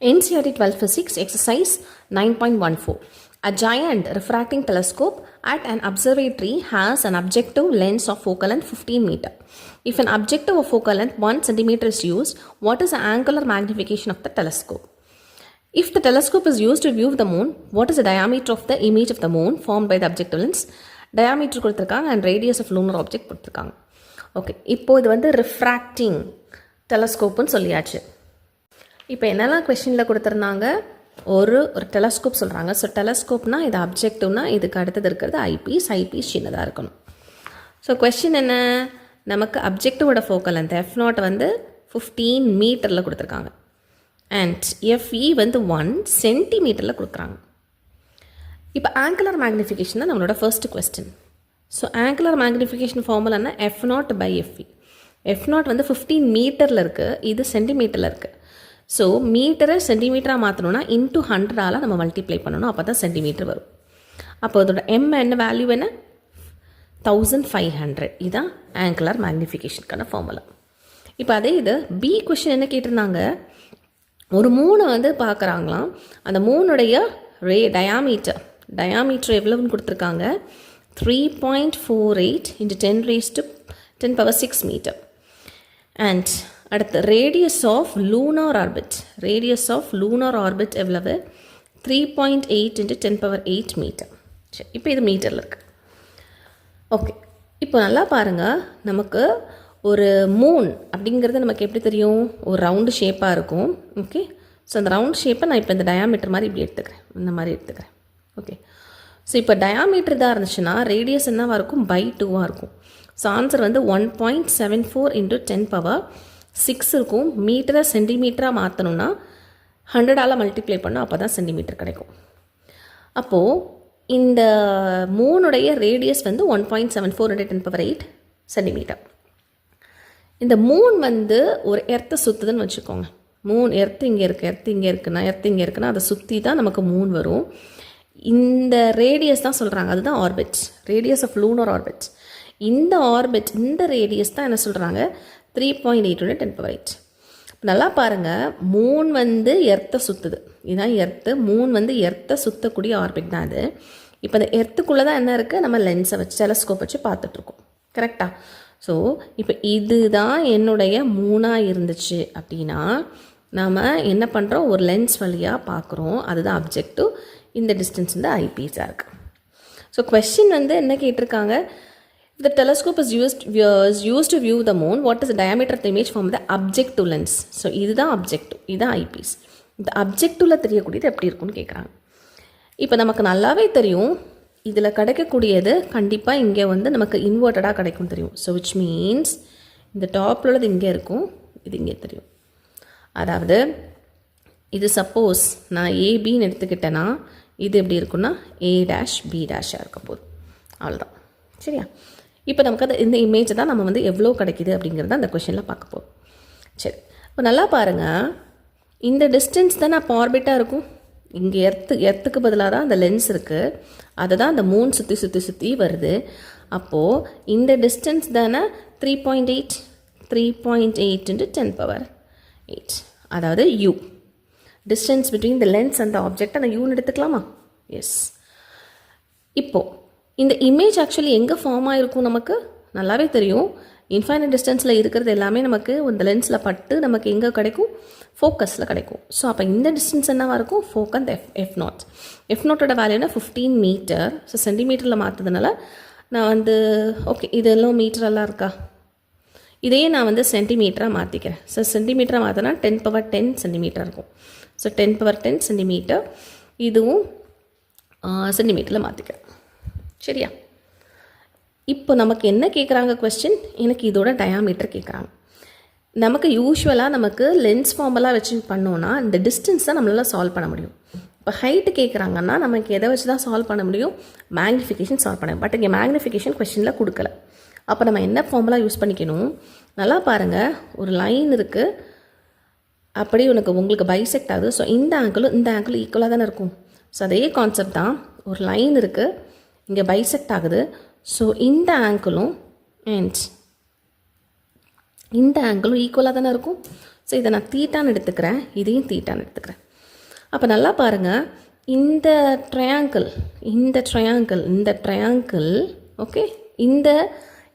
NCERT 12 Physics Exercise 9.14. A giant refracting telescope at an observatory has an objective lens of focal length 15 meter. If an objective of focal length 1 centimeter is used, what is the angular magnification of the telescope? If the telescope is used to view the moon, what is the diameter of the image of the moon formed by the objective lens? Diameter கொடுத்திருக்காங்க and radius of lunar object கொடுத்திருக்காங்க. Okay, இப்போ இது வந்து refracting டெலஸ்கோப்புன்னு சொல்லியாச்சு. இப்போ என்னெல்லாம் கொஷினில் கொடுத்துருந்தாங்க, ஒரு டெலஸ்கோப் சொல்கிறாங்க. ஸோ டெலஸ்கோப்னா இது அப்ஜெக்டிவ்னா இதுக்கு அடுத்தது இருக்கிறது ஐபீஸ் சின்னதாக இருக்கணும். ஸோ கொஷின் என்ன, நமக்கு அப்ஜெக்டிவோட ஃபோக்கல் லென்த் F0 வந்து 15 மீட்டரில் கொடுத்துருக்காங்க அண்ட் FE வந்து 1 சென்டிமீட்டரில் கொடுக்குறாங்க. இப்போ ஆங்குலர் மேக்னிஃபிகேஷன் தான் நம்மளோட first question. So angular magnification ஃபார்முலானா F0/FE. F0 வந்து 15 மீட்டரில் இருக்குது, இது சென்டிமீட்டரில் இருக்குது. ஸோ மீட்டரை சென்டிமீட்டராக மாற்றணும்னா இன்ட்டு 100ஆல் நம்ம மல்டிப்ளை பண்ணணும், அப்போ தான் சென்டிமீட்டர் வரும். அப்போ அதோட என்ன வேல்யூ என்ன, 1500. இதுதான் ஆங்குலர் மேக்னிஃபிகேஷனுக்கான ஃபார்முலா. இப்போ அதே இது பி கொஷின் என்ன கேட்டிருந்தாங்க, ஒரு மூணை வந்து பார்க்குறாங்களாம். அந்த மூணுடைய டயாமீட்டர் எவ்வளோன்னு கொடுத்துருக்காங்க, 3.48 × 10⁻6 மீட்டர். அண்ட் அடுத்து ரேடியஸ் ஆஃப் லூனார் ஆர்பிட் எவ்வளவு, 3.8 × 10⁸ மீட்டர். சரி, இப்போ இது மீட்டரில் இருக்குது. ஓகே, இப்போ நல்லா பாருங்கள், நமக்கு ஒரு மூன் அப்படிங்கிறது நமக்கு எப்படி தெரியும், ஒரு ரவுண்டு ஷேப்பாக இருக்கும். ஓகே, ஸோ அந்த ரவுண்ட் ஷேப்பை நான் இப்போ இந்த டயாமீட்டர் மாதிரி இப்படி எடுத்துக்கிறேன், இந்த மாதிரி எடுத்துக்கிறேன். ஓகே, ஸோ இப்போ டயாமீட்டர் தான் இருந்துச்சுன்னா ரேடியஸ் என்னவாக இருக்கும், /2 இருக்கும். ஸோ ஆன்சர் வந்து 1.74 × 10⁻6 இருக்கும். மீட்டரை சென்டிமீட்டராக மாற்றணுன்னா 100ஆல் மல்டிப்ளை பண்ணோம், அப்போ தான் சென்டிமீட்டர் கிடைக்கும். அப்போது இந்த மூணுடைய ரேடியஸ் வந்து 1.74 × 10⁸ சென்டிமீட்டர். இந்த மூன் வந்து ஒரு எர்த்தை சுற்றுதுன்னு வச்சுக்கோங்க. எர்த்து இங்கே இருக்குன்னா அதை சுற்றி தான் நமக்கு மூன் வரும். இந்த ரேடியஸ் தான் சொல்கிறாங்க, அதுதான் orbit, radius of lunar orbit. இந்த ரேடியஸ் தான் என்ன சொல்கிறாங்க, 3.8 × 10⁸. நல்லா பாருங்கள், மூன் வந்து எர்த்தை சுற்றுது, இதுதான் எர்த்து. மூன் வந்து எர்த்தை சுற்றக்கூடிய ஆர்பிட் தான் அது. இப்போ இந்த எர்த்துக்குள்ளே தான் என்ன இருக்குது, நம்ம லென்ஸை வச்சு டெலஸ்கோப் வச்சு பார்த்துட்ருக்கோம். கரெக்டாக? ஸோ இப்போ இதுதான் என்னுடைய மூணாக இருந்துச்சு அப்படின்னா நாம் என்ன பண்ணுறோம், ஒரு லென்ஸ் வழியாக பார்க்குறோம், அதுதான் அப்ஜெக்டிவ். இந்த டிஸ்டன்ஸ் வந்து ஐபீஸாக இருக்குது. ஸோ கொஸ்டின் வந்து என்ன கேட்டிருக்காங்க, the telescope is used to view the moon, what is the diameter of the image from the objective lens? So இதுதான் அப்ஜெக்டிவ், இதுதான் ஐபீஸ். இந்த அப்ஜெக்டிவில் தெரியக்கூடியது எப்படி இருக்குன்னு கேட்குறாங்க. இப்போ நமக்கு நல்லாவே தெரியும், இதில் கிடைக்கக்கூடியது கண்டிப்பாக இங்கே வந்து நமக்கு இன்வெர்ட்டடாக கிடைக்கும் தெரியும். ஸோ விச் மீன்ஸ் இந்த டாப்பில் உள்ளது இங்கே இருக்கும், இது இங்கே தெரியும். அதாவது இது சப்போஸ் நான் ஏபின்னு எடுத்துக்கிட்டேன்னா இது எப்படி இருக்குன்னா A'/B' இருக்க போகுது, அவ்வளோதான். சரியா? இப்போ நமக்கு அது இந்த இமேஜை தான் நம்ம வந்து எவ்வளோ கிடைக்கிது அப்படிங்கிறத அந்த கொஷனில் பார்க்க போகிறோம். சரி, இப்போ நல்லா பாருங்கள், இந்த டிஸ்டன்ஸ் தானே அப்போ ஆர்பிட்டாக இருக்கும். இங்கே எர்த்துக்கு பதிலாக தான் அந்த லென்ஸ் இருக்குது, அதை தான் அந்த மூன் சுற்றி வருது. அப்போது இந்த டிஸ்டன்ஸ் தானே 3.8 × 10⁸. அதாவது U, distance between the lens and the object. அந்த யூன்னு எடுத்துக்கலாமா? எஸ். இப்போது இந்த இமேஜ் ஆக்சுவலி எங்கே ஃபார்ம் ஆகிருக்கும் நமக்கு நல்லாவே தெரியும். இன்ஃபைனைட் டிஸ்டன்ஸில் இருக்கிறது எல்லாமே நமக்கு இந்த லென்ஸில் பட்டு நமக்கு எங்கே கிடைக்கும், ஃபோக்கஸில் கிடைக்கும். ஸோ அப்போ இந்த டிஸ்டன்ஸ் என்னவாக இருக்கும், ஃபோக்கஸ் F0. F0ஓட வேல்யூனா 15 மீட்டர். ஸோ சென்டிமீட்டரில் மாற்றுறதுனால நான் வந்து ஓகே, இதெல்லாம் மீட்டரெல்லாம் இருக்கா, இதையே நான் வந்து சென்டிமீட்டராக மாற்றிக்கிறேன். ஸோ சென்டிமீட்டராக மாற்றினா 10⁻10 சென்டிமீட்டர் இருக்கும். ஸோ 10⁻10 சென்டிமீட்டர், இதுவும் சென்டிமீட்டரில் மாற்றிக்கிறேன். சரியா? இப்போ நமக்கு என்ன கேட்குறாங்க கொஸ்டின், எனக்கு இதோட டயாமீட்டர் கேட்குறாங்க. நமக்கு யூஸ்வலாக நமக்கு லென்ஸ் ஃபார்மெல்லாம் வச்சு பண்ணோன்னா இந்த டிஸ்டன்ஸ் தான் நம்மளால் சால்வ் பண்ண முடியும். இப்போ ஹைட்டு கேட்குறாங்கன்னா நமக்கு எதை வச்சு தான் சால்வ் பண்ண முடியும், மேக்னிஃபிகேஷன் சால்வ் பண்ண. பட் இங்கே மேக்னிஃபிகேஷன் கொஸ்டினில் கொடுக்கல. அப்போ நம்ம என்ன ஃபார்முலா யூஸ் பண்ணிக்கணும், நல்லா பாருங்கள், ஒரு லைன் இருக்குது, அப்படி உங்களுக்கு பைசெக்ட் ஆகுது. ஸோ இந்த ஆங்கிளும் ஈக்குவலாக தானே இருக்கும். ஸோ அதே கான்செப்ட் தான், ஒரு லைன் இருக்குது, இங்கே பைசெக்ட் ஆகுது. ஸோ இந்த ஆங்கிளும் அண்ட் இந்த ஆங்கிளும் ஈக்குவலாக தானே இருக்கும். ஸோ இதை நான் தீட்டான்னு எடுத்துக்கிறேன், இதையும் தீட்டான்னு எடுத்துக்கிறேன். அப்போ நல்லா பாருங்கள், இந்த ட்ரையாங்கிள் ஓகே, இந்த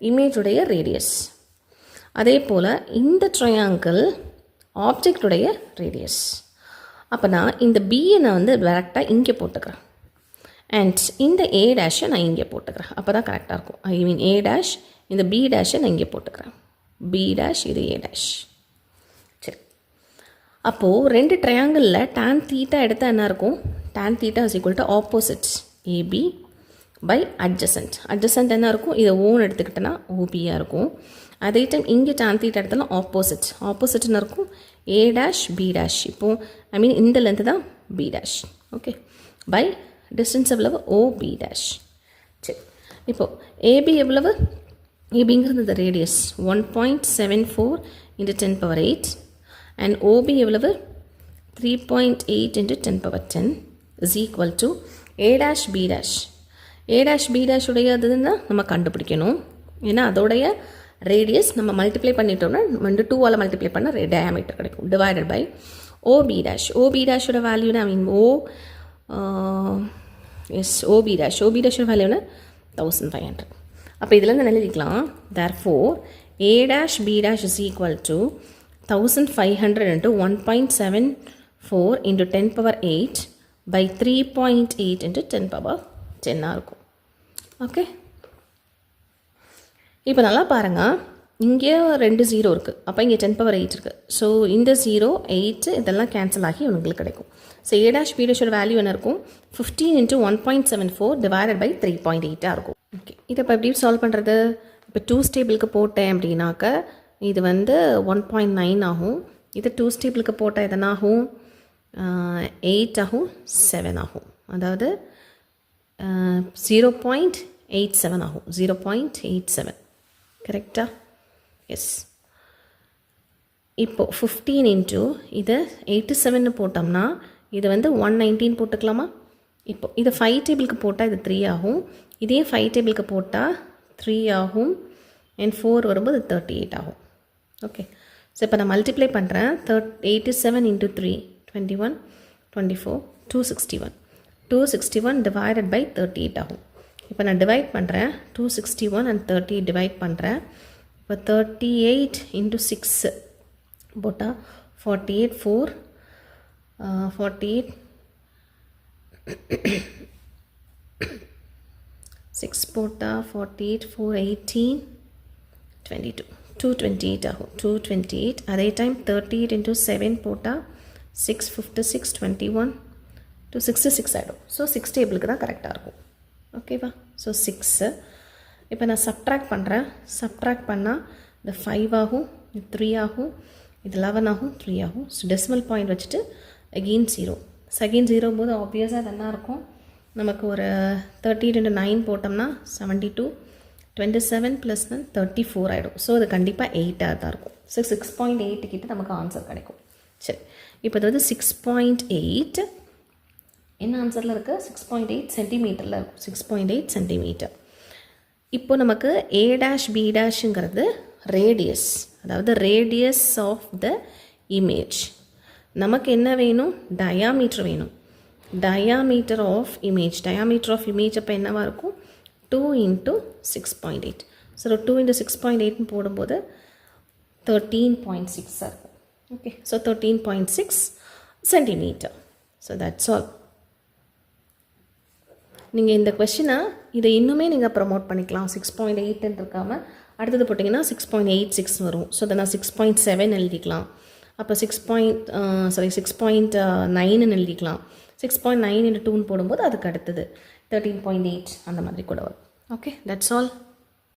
இமேஜுடைய ரேடியஸ், அதே போல் இந்த ட்ரையாங்கிள் ஆப்ஜெக்டுடைய ரேடியஸ். அப்போ நான் இந்த பியை நான் வந்து டேரெக்டாக இங்கே போட்டுக்கிறேன், அண்ட் இந்த ஏ டேஷை நான் இங்கே போட்டுக்கிறேன். அப்போ தான் கரெக்டாக இருக்கும். ஐ மீன் ஏ டேஷ், இந்த பி டேஷை நான் இங்கே போட்டுக்கிறேன். பி டேஷ், இது ஏ டேஷ். சரி, அப்போது ரெண்டு ட்ரையாங்கிளில் tan θ எடுத்தால் என்ன இருக்கும்? tan θ is equal to opposites AB by adjacent. Adjacent என்ன இருக்கும்? இதை ஓன்னு எடுத்துக்கிட்டேன்னா ஓபியாக இருக்கும். அதே டைம் இங்கே tan θ எடுத்தாலும் ஆப்போசிட்னு இருக்கும் ஏ டேஷ் பி டேஷ். இப்போது ஐ மீன் இந்த லென்த்து தான் B dash. Okay, by distance எவ்வளவு? OB dash. சரி, இப்போது ஏபி எவ்வளவு? ஏபிங்கிறது இந்த ரேடியஸ் 1.74 × 10⁸ அண்ட் ஓபி எவ்வளவு? 3.8 × 10⁻10 is equal to A dash B dash. A dash B dash உடையதுன்னா நம்ம கண்டுபிடிக்கணும். ஏன்னா அதோடைய ரேடியஸ் நம்ம மல்டிப்ளை பண்ணிட்டோம்னா 2ஆல் மல்டிப்ளை பண்ணால் டயாமீட்டர் கிடைக்கும். Divided by OB dash. OB டேஷோட வேல்யூனா ஐ மீன் ஓபி டேஷோட வேல்யூனா 1500. அப்போ இதில் இருந்து எழுதிக்கலாம், therefore a dash b dash is equal to 1500 into 1.74 into 10⁸ by 3.8 into 10⁻10 இருக்கும். ஓகே, இப்போ நல்லா பாருங்கள், இங்கே 2 0 இருக்குது, அப்போ இங்கே 10⁸ இருக்குது. ஸோ இந்த 0 8 இதெல்லாம் கேன்சல் ஆகி உங்களுக்கு கிடைக்கும். ஸோ ஏ டேஷ் பி டேஷோட வேல்யூ என்ன இருக்கும்? 15 into 1.74 டிவைடட் பை 3.8 இருக்கும். ஓகே, இதை இப்போ எப்படி சால்வ் பண்ணுறது? இப்போ 2 ஸ்டேபிளுக்கு போட்டேன் அப்படின்னாக்க இது வந்து 1.9 ஆகும். இது 2 ஸ்டேபிளுக்கு போட்டால் எதனா ஆகும்? 8 ஆகும், 7 ஆகும். அதாவது 0.87 ஆகும். 0.87 கரெக்டா? எஸ். இப்போது 15 இன்ட்டு இதை 87 போட்டோம்னா இது வந்து 119 போட்டுக்கலாமா? இப்போது இதை 5 டேபிளுக்கு போட்டால் இது 3 ஆகும். இதே 5 டேபிளுக்கு போட்டால் 3 ஆகும், அண்ட் 4 வரும்போது 38 ஆகும். ஓகே, ஸோ இப்போ நான் மல்டிப்ளை பண்ணுறேன். 87 இன்ட்டு 3 21 24 261. 261 டிவைடட் பை 38 ஆகும். இப்போ நான் டிவைட் பண்ணுறேன். 261 அண்ட் 30 டிவைட் பண்ணுறேன். இப்போ 38 இன்ட்டு 6 போட்டால் 48 4 48 6 போட்டால் 48 4 18 22 228 ஆகும். 228. அதே டைம் 38 இன்ட்டு 7 போட்டால் 6 56 21 266 ஆகிடும். ஸோ 6 டேபிளுக்கு தான் கரெக்டாக இருக்கும். ஓகேவா? ஸோ 6. இப்போ நான் சப்ட்ராக்ட் பண்ணுறேன். சப்ட்ராக்ட் பண்ணால் இந்த 5 ஆகும், இது 3 ஆகும், இது 11 ஆகும், 3 ஆகும். ஸோ டெசிமல் பாயிண்ட் வச்சுட்டு அகெயின் 0. ஸோ அகெயின் 0 போது ஆப்வியஸாக அது என்ன இருக்கும்? நமக்கு ஒரு 30 × 9 போட்டோம்னா 72 27 + 9 34 ஆகிடும். ஸோ அது கண்டிப்பாக 8ஆக தான் இருக்கும். ஸோ 6.8 கிட்ட நமக்கு ஆன்சர் கிடைக்கும். சரி, இப்போ இது வந்து 6.8 என்ன ஆன்சரில் இருக்குது? 6.8 சென்டிமீட்டரில் இருக்கும். 6.8 சென்டிமீட்டர். இப்போ நமக்கு ஏ டேஷ் பி டேஷுங்கிறது ரேடியஸ், அதாவது ரேடியஸ் ஆஃப் த இமேஜ். நமக்கு என்ன வேணும்? டயாமீட்டர் வேணும். டயாமீட்டர் ஆஃப் இமேஜ் அப்போ என்னவாக இருக்கும்? 2 × 6.8. ஸோ 2 × 6.8 போடும்போது 13.6 இருக்கும். Okay, so 13.6 centimetre. So that's all. நீங்கள் இந்த கொஷினை இதை இன்னுமே நீங்கள் ப்ரமோட் பண்ணிக்கலாம். 6.8 இருக்காமல் அடுத்தது போட்டிங்கன்னா 6.86 வரும். ஸோ அதை நான் 6.7 எழுதிக்கலாம். அப்போ 6.9 எழுதிக்கலாம். 6.9 × 2 போடும்போது அதுக்கு அடுத்தது 13.8 அந்த மாதிரி கூட வரும். Okay, that's all.